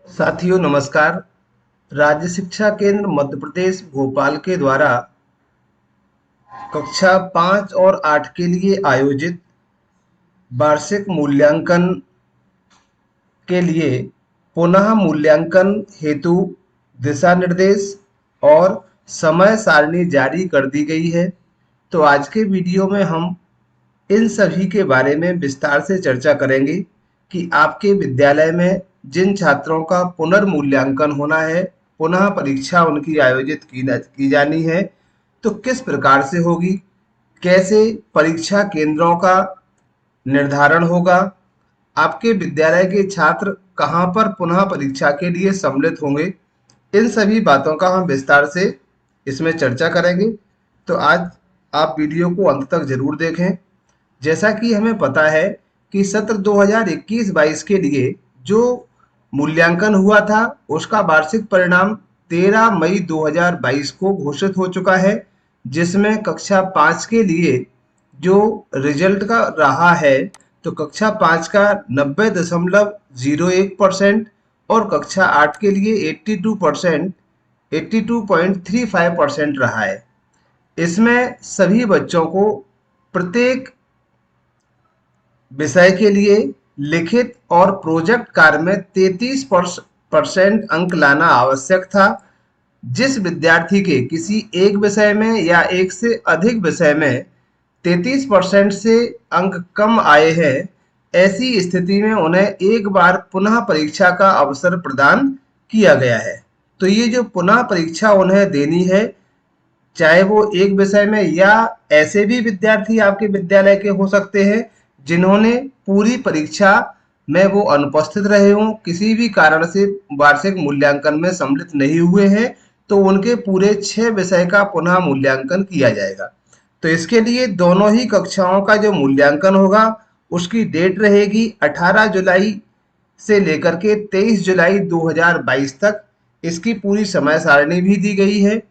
साथियों नमस्कार। राज्य शिक्षा केंद्र मध्य प्रदेश भोपाल के द्वारा कक्षा 5 और 8 के लिए आयोजित वार्षिक मूल्यांकन के लिए पुनः मूल्यांकन हेतु दिशा निर्देश और समय सारणी जारी कर दी गई है। तो आज के वीडियो में हम इन सभी के बारे में विस्तार से चर्चा करेंगे कि आपके विद्यालय में जिन छात्रों का पुनर्मूल्यांकन होना है, पुनः परीक्षा उनकी आयोजित की जानी है, तो किस प्रकार से होगी, कैसे परीक्षा केंद्रों का निर्धारण होगा, आपके विद्यालय के छात्र कहाँ पर पुनः परीक्षा के लिए सम्मिलित होंगे। इन सभी बातों का हम विस्तार से इसमें चर्चा करेंगे। तो आज आप वीडियो को अंत तक जरूर देखें। जैसा कि हमें पता है कि सत्र 2021-22 के लिए जो मूल्यांकन हुआ था उसका वार्षिक परिणाम 13 मई 2022 को घोषित हो चुका है, जिसमें कक्षा 5 के लिए जो रिजल्ट का रहा है तो कक्षा 5 का 90.01% और कक्षा 8 के लिए 82% 82.35% रहा है। इसमें सभी बच्चों को प्रत्येक विषय के लिए लिखित और प्रोजेक्ट कार्य में 33% अंक लाना आवश्यक था। जिस विद्यार्थी के किसी एक विषय में या एक से अधिक विषय में 33% से अंक कम आए हैं, ऐसी स्थिति में उन्हें एक बार पुनः परीक्षा का अवसर प्रदान किया गया है। तो ये जो पुनः परीक्षा उन्हें देनी है, चाहे वो एक विषय में या ऐसे भी विद्यार्थी आपके विद्यालय के हो सकते हैं जिन्होंने पूरी परीक्षा में वो अनुपस्थित रहे हों, किसी भी कारण से वार्षिक मूल्यांकन में सम्मिलित नहीं हुए हैं, तो उनके पूरे 6 विषय का पुनः मूल्यांकन किया जाएगा। तो इसके लिए दोनों ही कक्षाओं का जो मूल्यांकन होगा उसकी डेट रहेगी 18 जुलाई से लेकर के 23 जुलाई 2022 तक। इसकी पूरी समय सारणी भी दी गई है।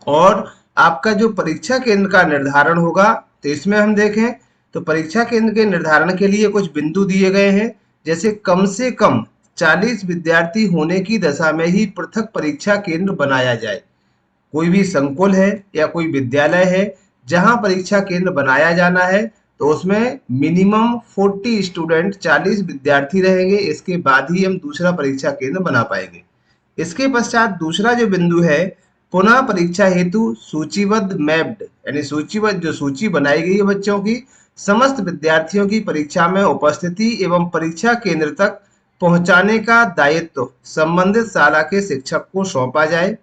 और आपका जो परीक्षा केंद्र का निर्धारण होगा, तो इसमें हम देखें तो परीक्षा केंद्र के निर्धारण के लिए कुछ बिंदु दिए गए हैं, जैसे कम से कम 40 विद्यार्थी होने की दशा में ही पृथक परीक्षा केंद्र बनाया जाए। कोई भी संकुल है या कोई विद्यालय है जहां परीक्षा केंद्र बनाया जाना है, तो उसमें मिनिमम 40 स्टूडेंट 40 विद्यार्थी रहेंगे, इसके बाद ही हम दूसरा परीक्षा केंद्र बना पाएंगे। इसके पश्चात दूसरा जो बिंदु है, पुनः परीक्षा हेतु सूचीबद्ध मैप्ड यानी सूचीबद्ध जो सूची बनाई गई है बच्चों की, समस्त विद्यार्थियों की परीक्षा में उपस्थिति एवं परीक्षा केंद्र तक पहुंचाने का दायित्व संबंधित शाला के शिक्षक को सौंपा जाए।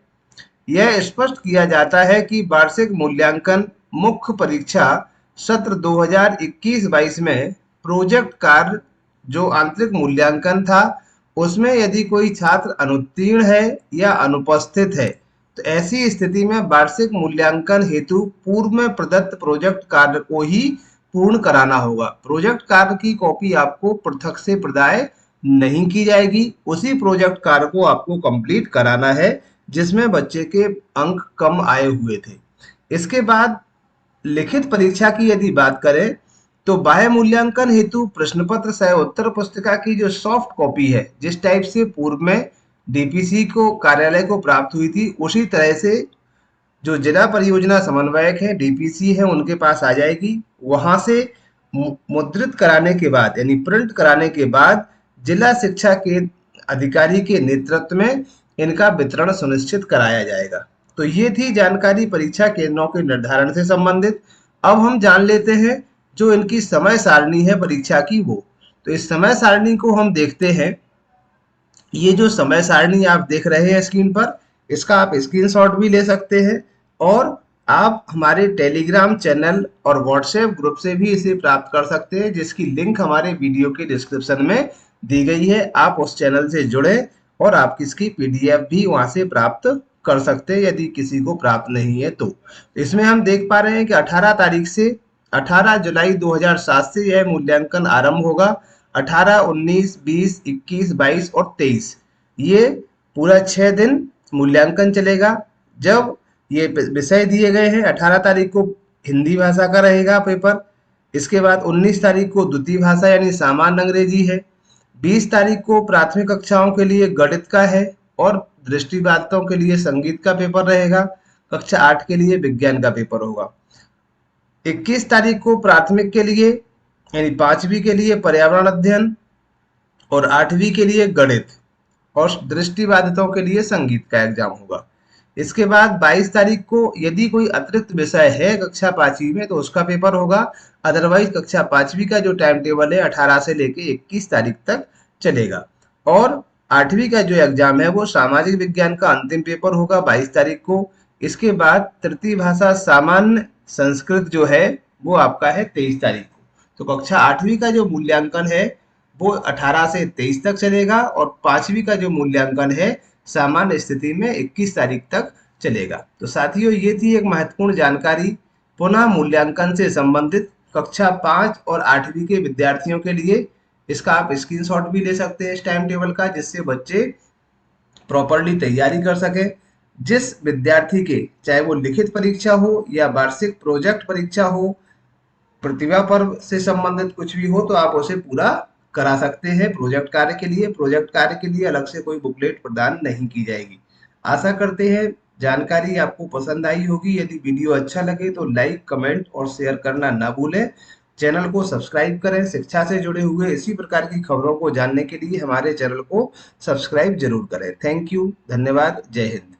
यह स्पष्ट किया जाता है कि वार्षिक मूल्यांकन मुख्य परीक्षा सत्र 2021-22 में प्रोजेक्ट कार्य जो आंतरिक मूल्यांकन था उसमें यदि कोई छात्र अनुत्तीर्ण है या अनुपस्थित है, तो ऐसी स्थिति में वार्षिक मूल्यांकन हेतु पूर्व में प्रदत्त प्रोजेक्ट कार्य को ही पूर्ण कराना होगा। प्रोजेक्ट कार्य की कॉपी आपको पृथक से प्रदाय नहीं की जाएगी, उसी प्रोजेक्ट कार्य को आपको कंप्लीट कराना है जिसमें बच्चे के अंक कम आए हुए थे। इसके बाद लिखित परीक्षा की यदि बात करें तो बाह्य मूल्यांकन हेतु प्रश्न पत्र सह उत्तर पुस्तिका की जो सॉफ्ट कॉपी है, जिस टाइप से पूर्व में डीपीसी को कार्यालय को प्राप्त हुई थी, उसी तरह से जो जिला परियोजना समन्वयक है डीपीसी है उनके पास आ जाएगी। वहां से मुद्रित कराने के बाद यानी प्रिंट कराने के बाद जिला शिक्षा के अधिकारी के नेतृत्व में इनका वितरण सुनिश्चित कराया जाएगा। तो ये थी जानकारी परीक्षा केंद्रों के निर्धारण से संबंधित। अब हम जान लेते हैं जो इनकी समय सारणी है परीक्षा की वो। तो इस समय सारणी को हम देखते हैं। ये जो समय सारणी आप देख रहे हैं स्क्रीन पर, इसका आप स्क्रीनशॉट भी ले सकते हैं और आप हमारे टेलीग्राम चैनल और व्हाट्सएप ग्रुप से भी इसे प्राप्त कर सकते हैं, जिसकी लिंक हमारे वीडियो के डिस्क्रिप्शन में दी गई है। आप उस चैनल से जुड़े और आप इसकी पीडीएफ भी वहां से प्राप्त कर सकते हैं यदि किसी को प्राप्त नहीं है तो। इसमें हम देख पा रहे हैं कि 18 तारीख से 18 जुलाई 2007 से यह मूल्यांकन आरंभ होगा। 18, 19, 20, 21, 22 और 23 ये पूरा 6 दिन मूल्यांकन चलेगा। जब ये विषय दिए गए हैं, 18 तारीख को हिंदी भाषा का रहेगा पेपर, इसके बाद 19 तारीख को द्वितीय भाषा यानी सामान्य अंग्रेजी है, 20 तारीख को प्राथमिक कक्षाओं के लिए गणित का है और दृष्टिबाधितों के लिए संगीत का पेपर रहेगा। कक्षा 8 के लिए विज्ञान का पेपर होगा। 21 तारीख को प्राथमिक के लिए यानी 5वीं के लिए पर्यावरण अध्ययन और 8वीं के लिए गणित और दृष्टिबाधितों के लिए संगीत का एग्जाम होगा। इसके बाद 22 तारीख को यदि कोई अतिरिक्त विषय है कक्षा 5वीं में तो उसका पेपर होगा। अदरवाइज कक्षा 5वीं का जो टाइम टेबल है 18 से लेके 21 तारीख तक चलेगा। और 8वीं का जो एग्जाम है वो सामाजिक विज्ञान का अंतिम पेपर होगा 22 तारीख को। इसके बाद तृतीय भाषा सामान्य संस्कृत जो है वो आपका है 23 तारीख को। तो कक्षा 8वीं का जो मूल्यांकन है वो 18 से 23 तक चलेगा और 5वीं का जो मूल्यांकन है सामान्य स्थिति में 21 तारीख तक चलेगा। तो साथियों ये थी एक महत्वपूर्ण जानकारी पुनः मूल्यांकन से संबंधित कक्षा 5 और 8वीं के विद्यार्थियों के लिए। इसका आप स्क्रीनशॉट भी ले सकते हैं इस टाइम टेबल का, जिससे बच्चे प्रॉपरली तैयारी कर सकें। जिस विद्यार्थी के चाहे वो लिखित परीक्षा हो या वार्षिक प्रोजेक्ट परीक्षा हो, प्रतिभा पर्व से संबंधित कुछ भी हो तो आप उसे पूरा करा सकते हैं। प्रोजेक्ट कार्य के लिए अलग से कोई बुकलेट प्रदान नहीं की जाएगी। आशा करते हैं जानकारी आपको पसंद आई होगी। यदि वीडियो अच्छा लगे तो लाइक, कमेंट और शेयर करना ना भूलें। चैनल को सब्सक्राइब करें। शिक्षा से जुड़े हुए इसी प्रकार की खबरों को जानने के लिए हमारे चैनल को सब्सक्राइब जरूर करें। थैंक यू, धन्यवाद, जय हिंद।